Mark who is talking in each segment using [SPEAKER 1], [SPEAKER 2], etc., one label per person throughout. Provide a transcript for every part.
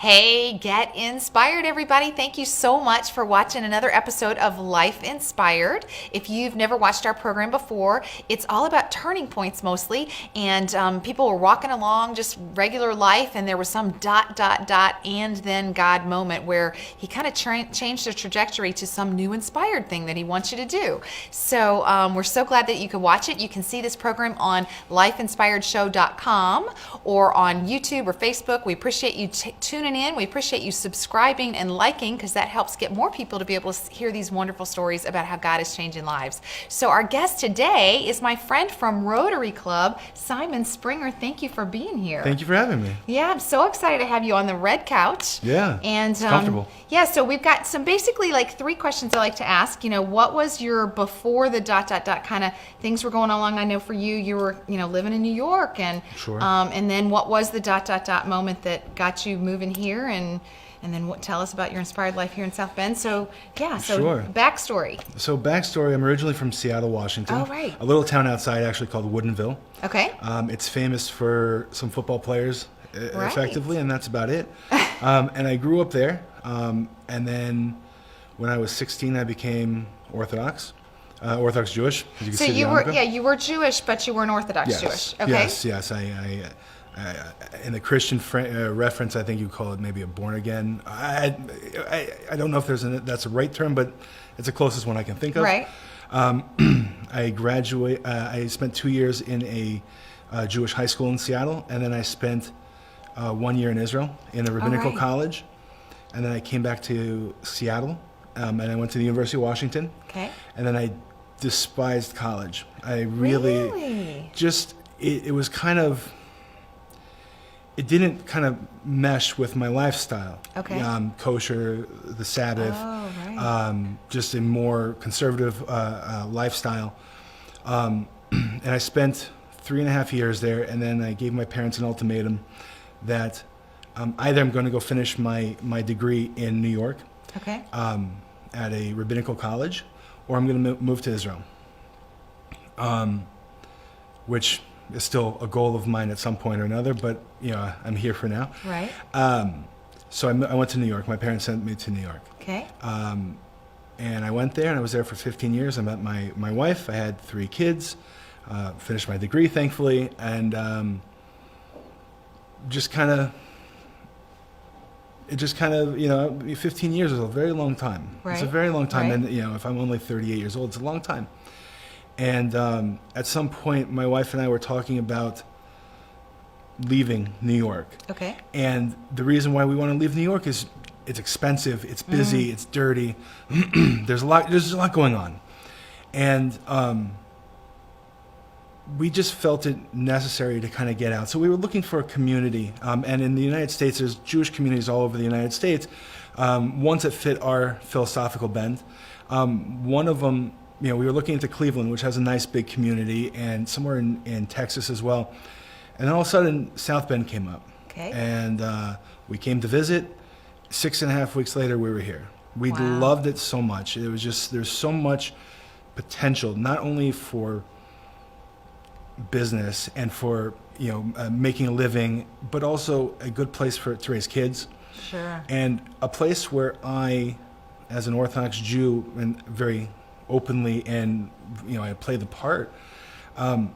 [SPEAKER 1] Hey, get inspired, everybody. Thank you so much for watching another episode of Life Inspired. If you've never watched our program before, it's all about turning points mostly. And people were walking along just regular life, and there was some ... and then God moment where he kind of changed the trajectory to some new inspired thing that he wants you to do. So we're so glad that you could watch it. You can see this program on lifeinspiredshow.com or on YouTube or Facebook. We appreciate you tuning in. We appreciate you subscribing and liking, because that helps get more people to be able to hear these wonderful stories about how God is changing lives. So our guest today is my friend from Rotary Club, Simon Springer. Thank you for being here.
[SPEAKER 2] Thank you for having me.
[SPEAKER 1] Yeah, I'm so excited to have you on the red couch.
[SPEAKER 2] Yeah,
[SPEAKER 1] and
[SPEAKER 2] it's comfortable.
[SPEAKER 1] Yeah, so we've got some basically like 3 questions I like to ask. You know, what was your before the ... kind of things were going along? I know for you, you were living in New York, and
[SPEAKER 2] sure.
[SPEAKER 1] And then what was the ... moment that got you moving here, and then tell us about your inspired life here in South Bend. So yeah, so
[SPEAKER 2] sure.
[SPEAKER 1] Backstory.
[SPEAKER 2] So backstory, I'm originally from Seattle, Washington.
[SPEAKER 1] Oh, right.
[SPEAKER 2] A little town outside actually called Woodinville.
[SPEAKER 1] Okay.
[SPEAKER 2] It's famous for some football players,
[SPEAKER 1] Right.
[SPEAKER 2] effectively, and that's about it. And I grew up there, and then when I was 16, I became Orthodox Jewish. As you can
[SPEAKER 1] So
[SPEAKER 2] see
[SPEAKER 1] you
[SPEAKER 2] the
[SPEAKER 1] were
[SPEAKER 2] yarmulke.
[SPEAKER 1] you were Jewish, but you weren't Orthodox
[SPEAKER 2] Yes.
[SPEAKER 1] Jewish. Okay.
[SPEAKER 2] Yes. I in the Christian reference, I think you call it maybe a born again. I don't know if that's a right term, but it's the closest one I can think of.
[SPEAKER 1] Right.
[SPEAKER 2] I spent 2 years in a Jewish high school in Seattle, and then I spent 1 year in Israel in a rabbinical
[SPEAKER 1] right.
[SPEAKER 2] college, and then I came back to Seattle, and I went to the University of Washington.
[SPEAKER 1] Okay.
[SPEAKER 2] And then I despised college. I really? Just it was kind of. It didn't kind of mesh with my lifestyle.
[SPEAKER 1] Okay.
[SPEAKER 2] Kosher, the Sabbath,
[SPEAKER 1] Oh, right.
[SPEAKER 2] just a more conservative lifestyle. And I spent 3.5 years there, and then I gave my parents an ultimatum that either I'm going to go finish my degree in New York
[SPEAKER 1] Okay.
[SPEAKER 2] at a rabbinical college, or I'm going to move to Israel, which is still a goal of mine at some point or another, but I'm here for now.
[SPEAKER 1] Right.
[SPEAKER 2] So I went to New York. My parents sent me to New York.
[SPEAKER 1] Okay.
[SPEAKER 2] And I went there, and I was there for 15 years. I met my wife. I had 3 kids, finished my degree, thankfully, and just kind of, 15 years is a very long time.
[SPEAKER 1] Right.
[SPEAKER 2] It's a very long time,
[SPEAKER 1] Right.
[SPEAKER 2] and if I'm only 38 years old, it's a long time. And at some point, my wife and I were talking about leaving New York.
[SPEAKER 1] Okay.
[SPEAKER 2] And the reason why we want to leave New York is it's expensive, it's busy, it's dirty. There's a lot going on. And we just felt it necessary to kind of get out. So we were looking for a community. And in the United States, there's Jewish communities all over the United States, ones that fit our philosophical bend. One of them, we were looking into Cleveland, which has a nice big community, and somewhere in Texas as well. And then all of a sudden, South Bend came up.
[SPEAKER 1] Okay.
[SPEAKER 2] And we came to visit. 6.5 weeks later, we were here. We
[SPEAKER 1] Wow.
[SPEAKER 2] loved it so much. It was just, there's so much potential, not only for business and for, making a living, but also a good place to raise kids.
[SPEAKER 1] Sure.
[SPEAKER 2] And a place where I, as an Orthodox Jew, and very openly, and I play the part. I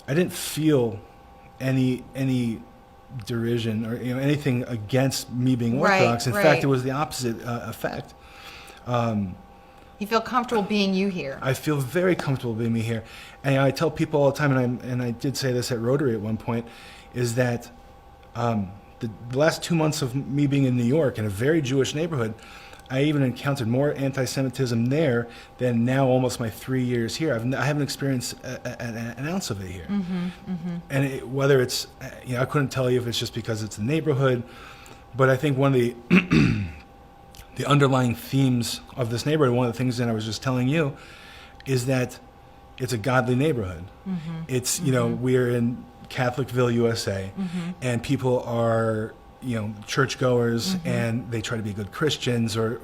[SPEAKER 2] didn't feel any derision or anything against me being Orthodox.
[SPEAKER 1] Right,
[SPEAKER 2] In fact,
[SPEAKER 1] right.
[SPEAKER 2] it was the opposite effect.
[SPEAKER 1] You feel comfortable being you here.
[SPEAKER 2] I feel very comfortable being me here, and I tell people all the time, and I did say this at Rotary at one point, is that the last 2 months of me being in New York in a very Jewish neighborhood, I even encountered more anti-Semitism there than now almost my 3 years here. I haven't experienced an ounce of it here.
[SPEAKER 1] Mm-hmm, mm-hmm.
[SPEAKER 2] And whether it's, I couldn't tell you if it's just because it's the neighborhood, but I think one of the underlying themes of this neighborhood, one of the things that I was just telling you, is that it's a godly neighborhood.
[SPEAKER 1] Mm-hmm.
[SPEAKER 2] It's, we're in Catholicville, USA, and people are churchgoers, and they try to be good Christians or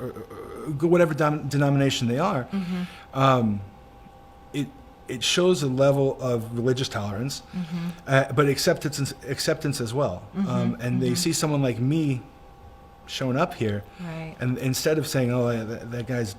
[SPEAKER 2] whatever denomination they are. It shows a level of religious tolerance, but acceptance as well. And they see someone like me showing up here,
[SPEAKER 1] Right.
[SPEAKER 2] and instead of saying, "Oh, that guy's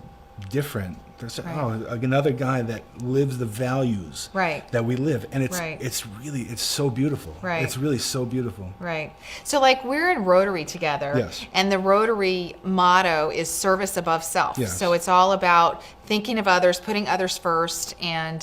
[SPEAKER 2] different," they're saying,
[SPEAKER 1] Right.
[SPEAKER 2] "Oh, another guy that lives the values
[SPEAKER 1] Right.
[SPEAKER 2] that we live," and
[SPEAKER 1] Right.
[SPEAKER 2] it's really so beautiful.
[SPEAKER 1] Right.
[SPEAKER 2] It's really so beautiful.
[SPEAKER 1] Right. So like we're in Rotary together,
[SPEAKER 2] Yes.
[SPEAKER 1] and the Rotary motto is service above self.
[SPEAKER 2] Yes.
[SPEAKER 1] So it's all about thinking of others, putting others first. And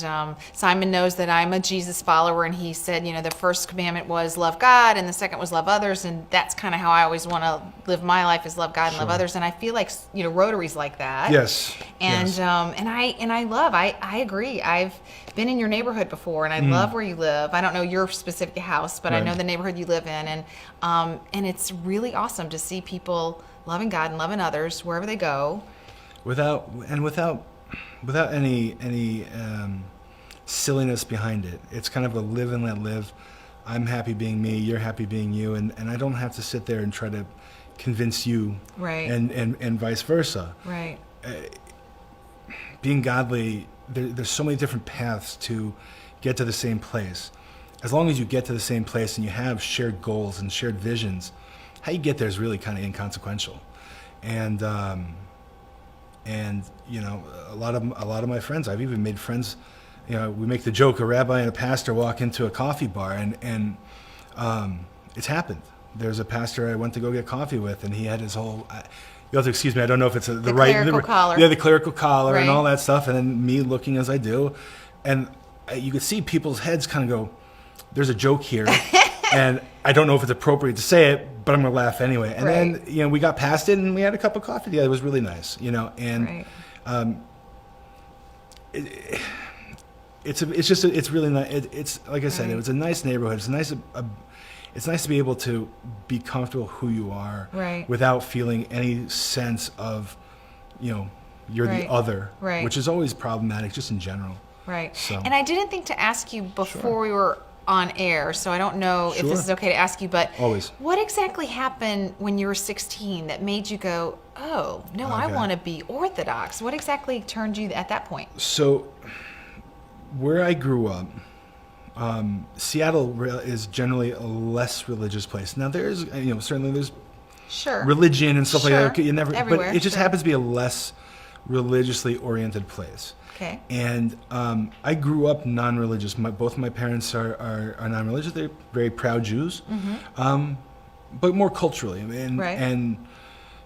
[SPEAKER 1] Simon knows that I'm a Jesus follower, and he said, you know, the first commandment was love God, and the second was love others, and that's kind of how I always want to live my life, is love God and love
[SPEAKER 2] Sure.
[SPEAKER 1] others. And I feel like, you know, Rotary's like that.
[SPEAKER 2] Yes.
[SPEAKER 1] And
[SPEAKER 2] Yes.
[SPEAKER 1] I agree. I've been in your neighborhood before, and I love where you live. I don't know your specific house, but I
[SPEAKER 2] Right.
[SPEAKER 1] know the neighborhood you live in, and it's really awesome to see people loving God and loving others wherever they go.
[SPEAKER 2] without any silliness behind it. It's kind of a live and let live. I'm happy being me, you're happy being you, and I don't have to sit there and try to convince you,
[SPEAKER 1] Right.
[SPEAKER 2] and vice versa.
[SPEAKER 1] Right.
[SPEAKER 2] Being godly, there's so many different paths to get to the same place. As long as you get to the same place and you have shared goals and shared visions, how you get there is really kind of inconsequential. And you know, a lot of my friends, I've even made friends. You know, we make the joke: a rabbi and a pastor walk into a coffee bar, and it's happened. There's a pastor I went to go get coffee with, and he had his whole. You'll have to excuse me. I don't know if it's the right
[SPEAKER 1] clerical collar.
[SPEAKER 2] Yeah, the clerical collar and
[SPEAKER 1] Right.
[SPEAKER 2] all that stuff, and then me looking as I do, and you could see people's heads kind of go, "There's a joke here," and I don't know if it's appropriate to say it, but I'm gonna laugh anyway. And then
[SPEAKER 1] Right.
[SPEAKER 2] you know we got past it, and we had a cup of coffee together. It was really nice, you know, and.
[SPEAKER 1] Right.
[SPEAKER 2] It's really nice. It's like I said,
[SPEAKER 1] Right.
[SPEAKER 2] it was a nice neighborhood. It's nice. It's nice to be able to be comfortable who you are,
[SPEAKER 1] Right.
[SPEAKER 2] without feeling any sense of, you know, you're
[SPEAKER 1] Right.
[SPEAKER 2] the other,
[SPEAKER 1] Right.
[SPEAKER 2] which is always problematic, just in general.
[SPEAKER 1] Right.
[SPEAKER 2] So-
[SPEAKER 1] And I didn't think to ask you before
[SPEAKER 2] Sure.
[SPEAKER 1] we were on air, so I don't know if
[SPEAKER 2] Sure.
[SPEAKER 1] this is okay to ask you, but
[SPEAKER 2] Always.
[SPEAKER 1] what exactly happened when you were 16 that made you go, oh, no, I
[SPEAKER 2] Okay.
[SPEAKER 1] want to be Orthodox? What exactly turned you at that point?
[SPEAKER 2] So, where I grew up, Seattle is generally a less religious place. Now, there's, you know, certainly there's
[SPEAKER 1] Sure.
[SPEAKER 2] religion and stuff
[SPEAKER 1] Sure.
[SPEAKER 2] like that. You never,
[SPEAKER 1] Everywhere,
[SPEAKER 2] but it just
[SPEAKER 1] sure.
[SPEAKER 2] happens to be a less religiously oriented place.
[SPEAKER 1] Okay.
[SPEAKER 2] And I grew up non-religious. Both my parents are non-religious. They're very proud Jews, but more culturally. And,
[SPEAKER 1] Right.
[SPEAKER 2] and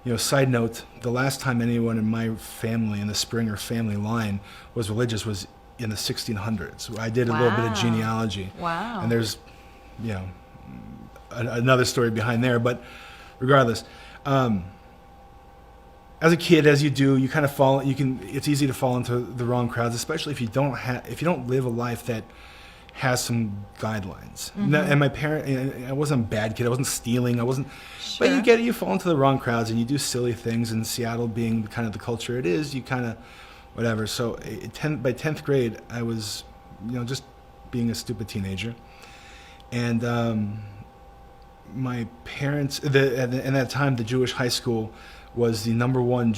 [SPEAKER 2] you know, side note: the last time anyone in my family, in the Springer family line, was religious was in the 1600s. I did a little bit of
[SPEAKER 1] Wow.
[SPEAKER 2] genealogy.
[SPEAKER 1] Wow.
[SPEAKER 2] And there's, you know, another story behind there. But regardless. As a kid, as you do, you kind of fall. It's easy to fall into the wrong crowds, especially if you don't live a life that has some guidelines. And my I wasn't a bad kid. I wasn't stealing. I wasn't. But
[SPEAKER 1] Sure.
[SPEAKER 2] you fall into the wrong crowds, and you do silly things. And Seattle being kind of the culture it is, you kind of, whatever. So by 10th grade, I was, you know, just being a stupid teenager, and my parents. In that time, the Jewish high school was the number one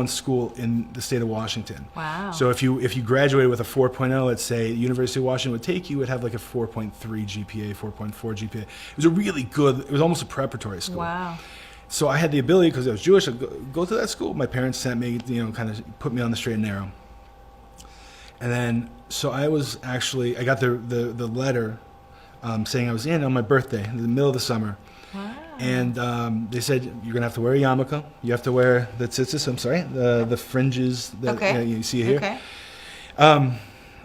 [SPEAKER 2] school in the state of Washington.
[SPEAKER 1] Wow.
[SPEAKER 2] So if you graduated with a 4.0, let's say University of Washington would take you, would have like a 4.3 GPA, 4.4 GPA. It was a really good. It was almost a preparatory school.
[SPEAKER 1] Wow.
[SPEAKER 2] So I had the ability, because I was Jewish, I'd go to that school. My parents sent me, you know, kind of put me on the straight and narrow. And then, so I got the letter saying I was in on my birthday, in the middle of the summer.
[SPEAKER 1] Wow.
[SPEAKER 2] And they said, you're going to have to wear a yarmulke. You have to wear the tzitzis, the fringes that
[SPEAKER 1] Okay.
[SPEAKER 2] you see here.
[SPEAKER 1] Okay.
[SPEAKER 2] I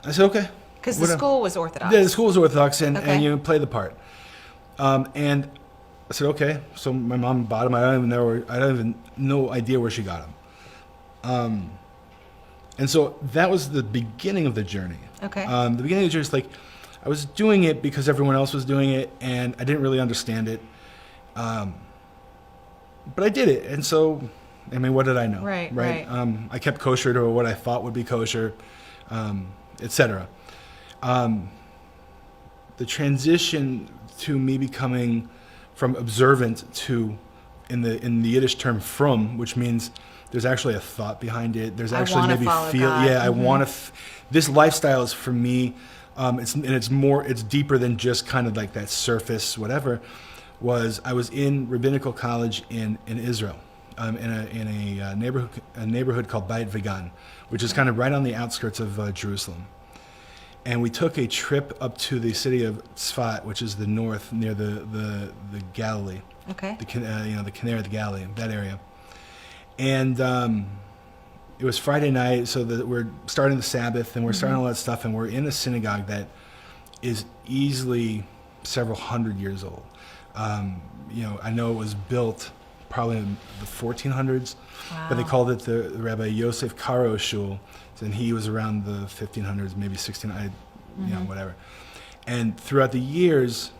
[SPEAKER 2] said, okay.
[SPEAKER 1] Because the
[SPEAKER 2] Whatever.
[SPEAKER 1] school was Orthodox.
[SPEAKER 2] Yeah, the school was Orthodox, and
[SPEAKER 1] Okay.
[SPEAKER 2] you play the part. And I said, okay. So my mom bought them. I don't even no idea where she got them. And so that was the beginning of the journey.
[SPEAKER 1] Okay.
[SPEAKER 2] The beginning of the journey is like, I was doing it because everyone else was doing it, and I didn't really understand it. But I did it, and so, I mean, what did I know?
[SPEAKER 1] Right.
[SPEAKER 2] I kept kosher to what I thought would be kosher, etc. The transition to me becoming from observant to, in the Yiddish term, frum, which means there's actually a thought behind it. There's
[SPEAKER 1] I
[SPEAKER 2] actually
[SPEAKER 1] wanna
[SPEAKER 2] maybe
[SPEAKER 1] follow
[SPEAKER 2] feel.
[SPEAKER 1] God.
[SPEAKER 2] Yeah, I want to. This lifestyle is for me. It's deeper than just kind of like that surface, whatever. was I was in rabbinical college in Israel, in a neighborhood called Beit Vegan, which is kind of right on the outskirts of Jerusalem. And we took a trip up to the city of Tzfat, which is the north near the Galilee.
[SPEAKER 1] Okay.
[SPEAKER 2] The Canary of the Galilee, that area. And it was Friday night, so that we're starting the Sabbath and we're starting all that stuff, and we're in a synagogue that is easily several hundred years old. I know it was built probably in the 1400s, but they called it the Rabbi Yosef Karo Shul, and he was around the 1500s, maybe 1600, whatever. And throughout the years,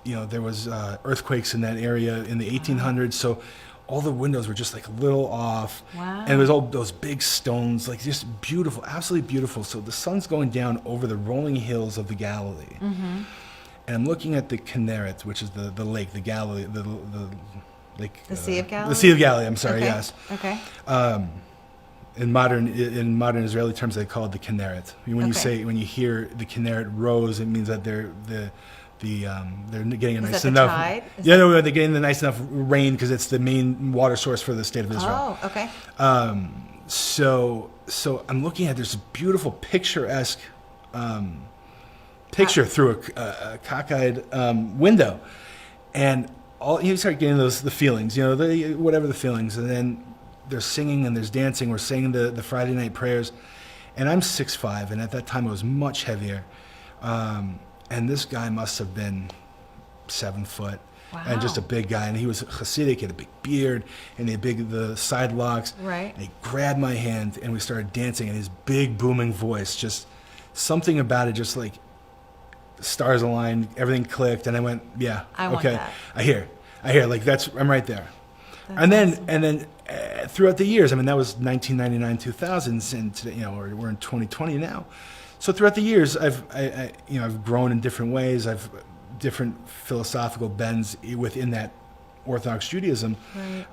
[SPEAKER 2] there was earthquakes in that area in the 1800s, so all the windows were just like a little off.
[SPEAKER 1] Wow.
[SPEAKER 2] And it was all those big stones, like just beautiful, absolutely beautiful. So the sun's going down over the rolling hills of the Galilee. And I'm looking at the Kinneret, which is the lake, the Galilee, the lake.
[SPEAKER 1] The Sea of Galilee?
[SPEAKER 2] The Sea of Galilee, I'm sorry,
[SPEAKER 1] Okay.
[SPEAKER 2] yes.
[SPEAKER 1] Okay.
[SPEAKER 2] In modern Israeli terms, they call it the Kinneret. When you hear the Kinneret rose, it means that they're getting a
[SPEAKER 1] Is
[SPEAKER 2] nice
[SPEAKER 1] that the
[SPEAKER 2] enough.
[SPEAKER 1] tide?
[SPEAKER 2] They're getting the nice enough rain because it's the main water source for the state of Israel.
[SPEAKER 1] Oh, okay.
[SPEAKER 2] So I'm looking at this beautiful picturesque picture through a cockeyed window, and you start getting the feelings, whatever the feelings, and then there's singing and there's dancing. We're singing the Friday night prayers, and I'm 6'5", and at that time I was much heavier, and this guy must have been 7 foot.
[SPEAKER 1] Wow.
[SPEAKER 2] And just a big guy, and he was Hasidic, he had a big beard, and he had the side locks.
[SPEAKER 1] Right.
[SPEAKER 2] And he grabbed my hand, and we started dancing, and his big booming voice, just something about it, just like stars aligned, everything clicked, and I went, yeah,
[SPEAKER 1] I want
[SPEAKER 2] okay,
[SPEAKER 1] that.
[SPEAKER 2] I hear, like I'm right there.
[SPEAKER 1] That's
[SPEAKER 2] and then
[SPEAKER 1] awesome.
[SPEAKER 2] Throughout the years, that was 1999, 2000s, and today, we're in 2020 now. So throughout the years, I've grown in different ways. I've different philosophical bends within that Orthodox Judaism.
[SPEAKER 1] Right.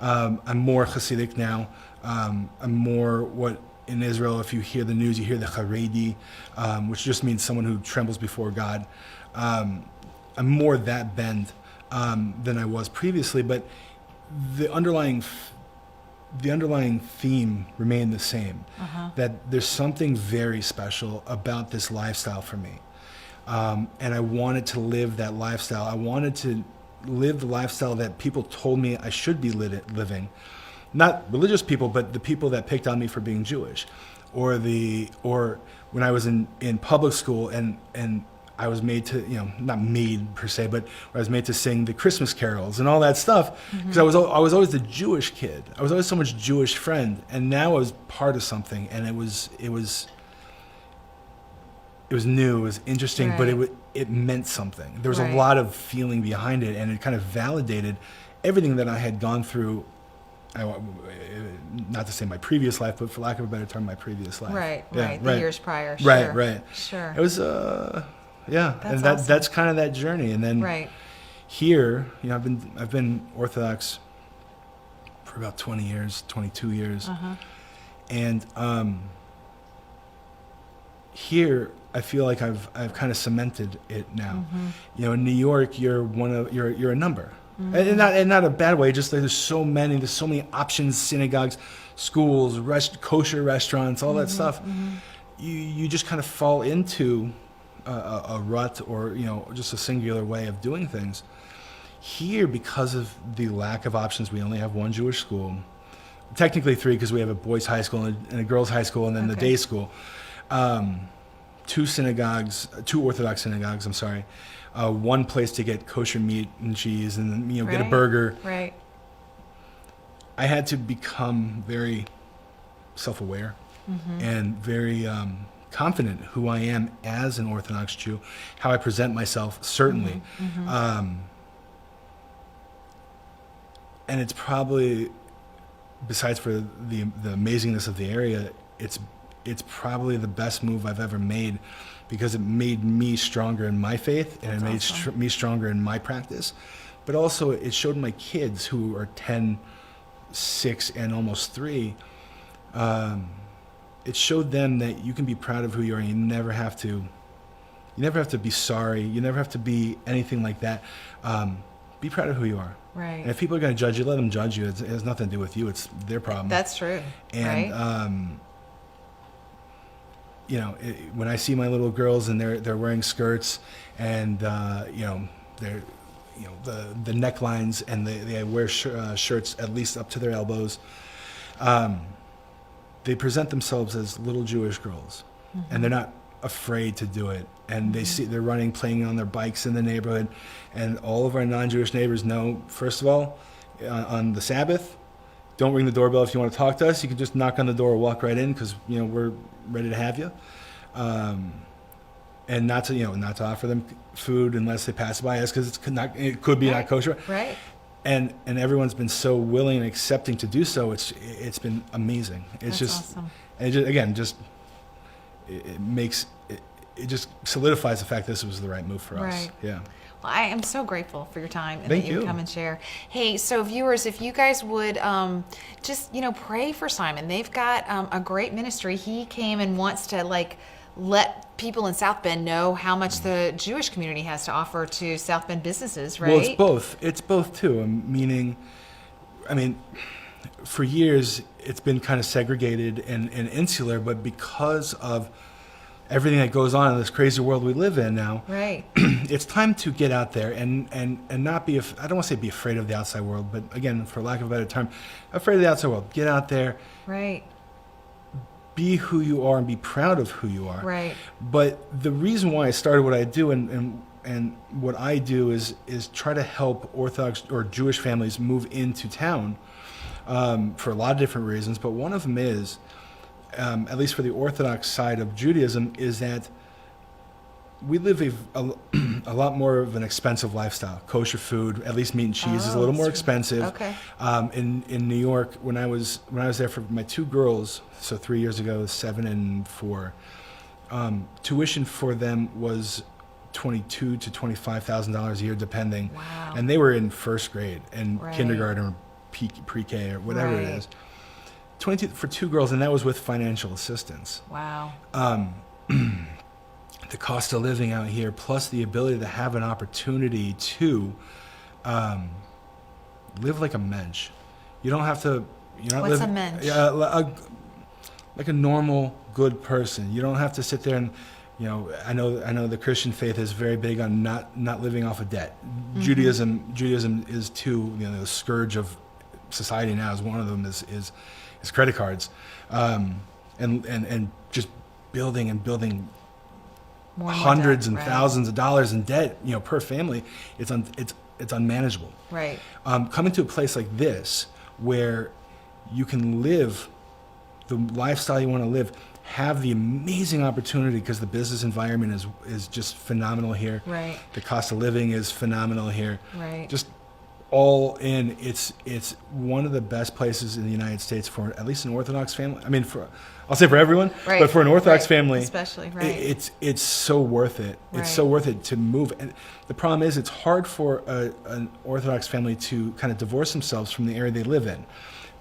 [SPEAKER 2] I'm more Hasidic now. I'm more what in Israel, if you hear the news, you hear the Haredi, which just means someone who trembles before God. I'm more that bend than I was previously, but the underlying theme remained the same. That there's something very special about this lifestyle for me. And I wanted to live that lifestyle. I wanted to live the lifestyle that people told me I should be living. Not religious people, but the people that picked on me for being Jewish. Or when I was in public school and I was made to, not made per se, but I was made to sing the Christmas carols and all that stuff. Because I was always the Jewish kid. I was always someone's Jewish friend. And now I was part of something, and it was new, it was interesting,
[SPEAKER 1] Right.
[SPEAKER 2] but it meant something. There was
[SPEAKER 1] Right.
[SPEAKER 2] a lot of feeling behind it, and it kind of validated everything that I had gone through. Not to say my previous life, but for lack of a better term, my previous life.
[SPEAKER 1] Right,
[SPEAKER 2] Yeah,
[SPEAKER 1] right. The years prior. Sure.
[SPEAKER 2] Right.
[SPEAKER 1] Sure.
[SPEAKER 2] It was, yeah,
[SPEAKER 1] That's
[SPEAKER 2] and
[SPEAKER 1] awesome.
[SPEAKER 2] that's kind of that journey. And then
[SPEAKER 1] Right.
[SPEAKER 2] here, I've been Orthodox for about 20 years, 22 years, and here I feel like I've kind of cemented it now. In New York, you're a number, and not a bad way. Just there's so many options: synagogues, schools, kosher restaurants, all that stuff. You just kind of fall into a rut, or just a singular way of doing things. Here, because of the lack of options, we only have one Jewish school. Technically 3, because we have a boys' high school and a girls' high school, and then the day school. 2 Orthodox synagogues, I'm sorry. One place to get kosher meat and cheese, and get a
[SPEAKER 1] Right.
[SPEAKER 2] burger.
[SPEAKER 1] Right.
[SPEAKER 2] I had to become very self-aware and very confident who I am as an Orthodox Jew, how I present myself, certainly. And it's probably, besides for the amazingness of the area, it's probably the best move I've ever made, because it made me stronger in my faith, and it made
[SPEAKER 1] awesome.
[SPEAKER 2] me stronger in my practice. But also it showed my kids, who are 10, 6, and almost 3, it showed them that you can be proud of who you are, and you never have to be sorry. You never have to be anything like that. be proud of who you are.
[SPEAKER 1] Right.
[SPEAKER 2] And if people are going to judge you, let them judge you. It has nothing to do with you. It's their problem.
[SPEAKER 1] That's true.
[SPEAKER 2] And
[SPEAKER 1] right?
[SPEAKER 2] You know, when I see my little girls and they're wearing skirts and you know, they're, you know, the necklines, and they wear shirts at least up to their elbows, they present themselves as little Jewish girls, and they're not afraid to do it. And they're running, playing on their bikes in the neighborhood, and all of our non-Jewish neighbors know, first of all, on the Sabbath, don't ring the doorbell if you want to talk to us. You can just knock on the door or walk right in, because, you know, we're ready to have you. And not to offer them food unless they pass by us, because it could be not kosher.
[SPEAKER 1] Right.
[SPEAKER 2] And everyone's been so willing and accepting to do so. It's been amazing. It's
[SPEAKER 1] That's
[SPEAKER 2] just
[SPEAKER 1] awesome.
[SPEAKER 2] And it just solidifies the fact this was the right move for us.
[SPEAKER 1] Right.
[SPEAKER 2] Yeah.
[SPEAKER 1] Well, I am so grateful for your time and
[SPEAKER 2] Thank
[SPEAKER 1] that you would
[SPEAKER 2] you.
[SPEAKER 1] come and share. Hey, so viewers, if you guys would just, you know, pray for Simon. They've got a great ministry. He came and wants to let people in South Bend know how much the Jewish community has to offer to South Bend businesses, right?
[SPEAKER 2] Well, it's both. It's both too. Meaning, I mean, for years it's been kind of segregated and insular, but because of everything that goes on in this crazy world we live in now,
[SPEAKER 1] Right.
[SPEAKER 2] it's time to get out there and not be, I don't want to say be afraid of the outside world, but again, for lack of a better term, afraid of the outside world. Get out there.
[SPEAKER 1] Right.
[SPEAKER 2] Be who you are and be proud of who you are.
[SPEAKER 1] Right.
[SPEAKER 2] But the reason why I started what I do and what I do is try to help Orthodox or Jewish families move into town for a lot of different reasons. But one of them is, at least for the Orthodox side of Judaism, is that we live a lot more of an expensive lifestyle. Kosher food, at least meat and cheese, is a little more expensive.
[SPEAKER 1] Okay.
[SPEAKER 2] In New York, when I was there for my two girls, so 3 years ago, 7 and 4, tuition for them was $22,000 to $25,000 a year, depending.
[SPEAKER 1] Wow.
[SPEAKER 2] And they were in first grade and
[SPEAKER 1] Right.
[SPEAKER 2] kindergarten or pre-K or whatever it
[SPEAKER 1] Right.
[SPEAKER 2] is. 22 for two girls, and that was with financial assistance.
[SPEAKER 1] Wow.
[SPEAKER 2] The cost of living out here, plus the ability to have an opportunity to live like a mensch. You don't have to. You're not
[SPEAKER 1] What's
[SPEAKER 2] living,
[SPEAKER 1] a mensch?
[SPEAKER 2] like a normal, good person. You don't have to sit there and, you know. I know the Christian faith is very big on not living off of debt.
[SPEAKER 1] Mm-hmm.
[SPEAKER 2] Judaism is too. You know, the scourge of society now is one of them is credit cards, and just building
[SPEAKER 1] More and more
[SPEAKER 2] hundreds
[SPEAKER 1] debt,
[SPEAKER 2] and
[SPEAKER 1] right.
[SPEAKER 2] thousands of dollars in debt, you know, per family. It's unmanageable.
[SPEAKER 1] Right.
[SPEAKER 2] Coming to a place like this where you can live the lifestyle you want to live, have the amazing opportunity, because the business environment is just phenomenal here.
[SPEAKER 1] Right.
[SPEAKER 2] The cost of living is phenomenal here.
[SPEAKER 1] Right.
[SPEAKER 2] Just all in, it's one of the best places in the United States for at least an Orthodox family. I mean, I'll say for everyone,
[SPEAKER 1] Right.
[SPEAKER 2] but for an Orthodox
[SPEAKER 1] Right.
[SPEAKER 2] family,
[SPEAKER 1] Especially, right.
[SPEAKER 2] it's so worth it.
[SPEAKER 1] Right.
[SPEAKER 2] It's so worth it to move. And the problem is, it's hard for an Orthodox family to kind of divorce themselves from the area they live in,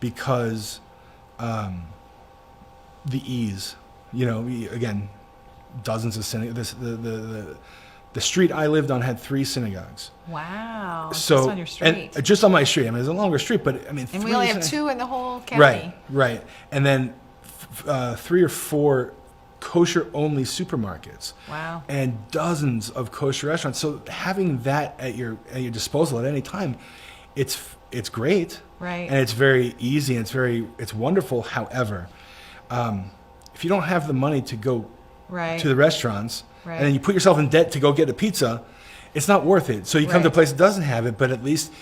[SPEAKER 2] because the ease. You know, again, dozens of synagogues. The street I lived on had 3 synagogues.
[SPEAKER 1] Wow.
[SPEAKER 2] So,
[SPEAKER 1] just on your street.
[SPEAKER 2] and just on my street. I mean, it's a longer street, but I mean,
[SPEAKER 1] And
[SPEAKER 2] 3
[SPEAKER 1] we only have
[SPEAKER 2] synagogues.
[SPEAKER 1] 2 in the whole county.
[SPEAKER 2] Right. And then 3 or 4 kosher-only supermarkets.
[SPEAKER 1] Wow.
[SPEAKER 2] And dozens of kosher restaurants. So having that at your disposal at any time, it's great.
[SPEAKER 1] Right.
[SPEAKER 2] And it's very easy and it's wonderful. However, if you don't have the money to go
[SPEAKER 1] Right.
[SPEAKER 2] to the restaurants,
[SPEAKER 1] Right.
[SPEAKER 2] and then you put yourself in debt to go get a pizza, it's not worth it. So you come to a
[SPEAKER 1] Right.
[SPEAKER 2] place that doesn't have it, but at least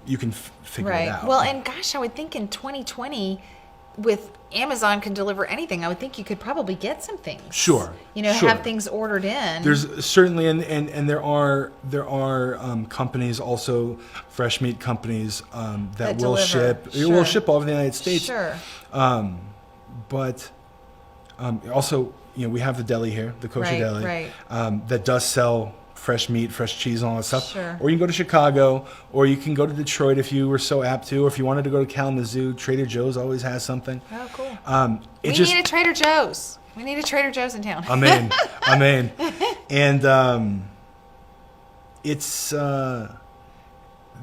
[SPEAKER 2] you can figure it out.
[SPEAKER 1] Well, and gosh, I would think in 2020, with Amazon can deliver anything, I would think you could probably get some things.
[SPEAKER 2] Sure.
[SPEAKER 1] You know,
[SPEAKER 2] Sure.
[SPEAKER 1] have things ordered in.
[SPEAKER 2] There's certainly, and there are companies also, fresh meat companies that will
[SPEAKER 1] deliver.
[SPEAKER 2] ship.
[SPEAKER 1] Sure.
[SPEAKER 2] Will ship all over the United States.
[SPEAKER 1] Sure.
[SPEAKER 2] But also, you know, we have the deli here, the kosher
[SPEAKER 1] Right,
[SPEAKER 2] deli,
[SPEAKER 1] right.
[SPEAKER 2] that does sell fresh meat, fresh cheese, and all that stuff.
[SPEAKER 1] Sure.
[SPEAKER 2] Or you can go to Chicago, or you can go to Detroit if you were so apt to, or if you wanted to go to Kalamazoo, Trader Joe's always has something.
[SPEAKER 1] Oh, cool.
[SPEAKER 2] It
[SPEAKER 1] We
[SPEAKER 2] just,
[SPEAKER 1] need a Trader Joe's. We need a Trader Joe's in town.
[SPEAKER 2] Amen. Amen. And it's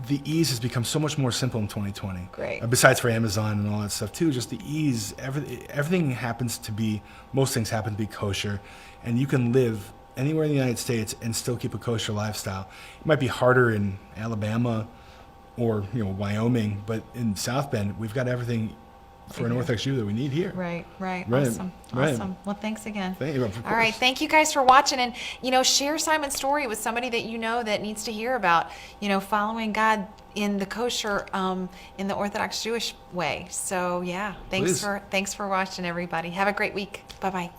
[SPEAKER 2] the ease has become so much more simple in 2020.
[SPEAKER 1] Great.
[SPEAKER 2] Besides for Amazon and all that stuff too, just the ease. Everything most things happen to be kosher, and you can live anywhere in the United States and still keep a kosher lifestyle. It might be harder in Alabama or Wyoming, but in South Bend, we've got everything for an Orthodox Jew that we need here.
[SPEAKER 1] Right.
[SPEAKER 2] Right,
[SPEAKER 1] Awesome.
[SPEAKER 2] right.
[SPEAKER 1] Awesome. Well, thanks again.
[SPEAKER 2] Thank you. Of
[SPEAKER 1] All right.
[SPEAKER 2] course.
[SPEAKER 1] Thank you guys for watching, and share Simon's story with somebody that that needs to hear about following God in the kosher, in the Orthodox Jewish way. So yeah, thanks
[SPEAKER 2] Please.
[SPEAKER 1] for watching, everybody. Have a great week. Bye bye.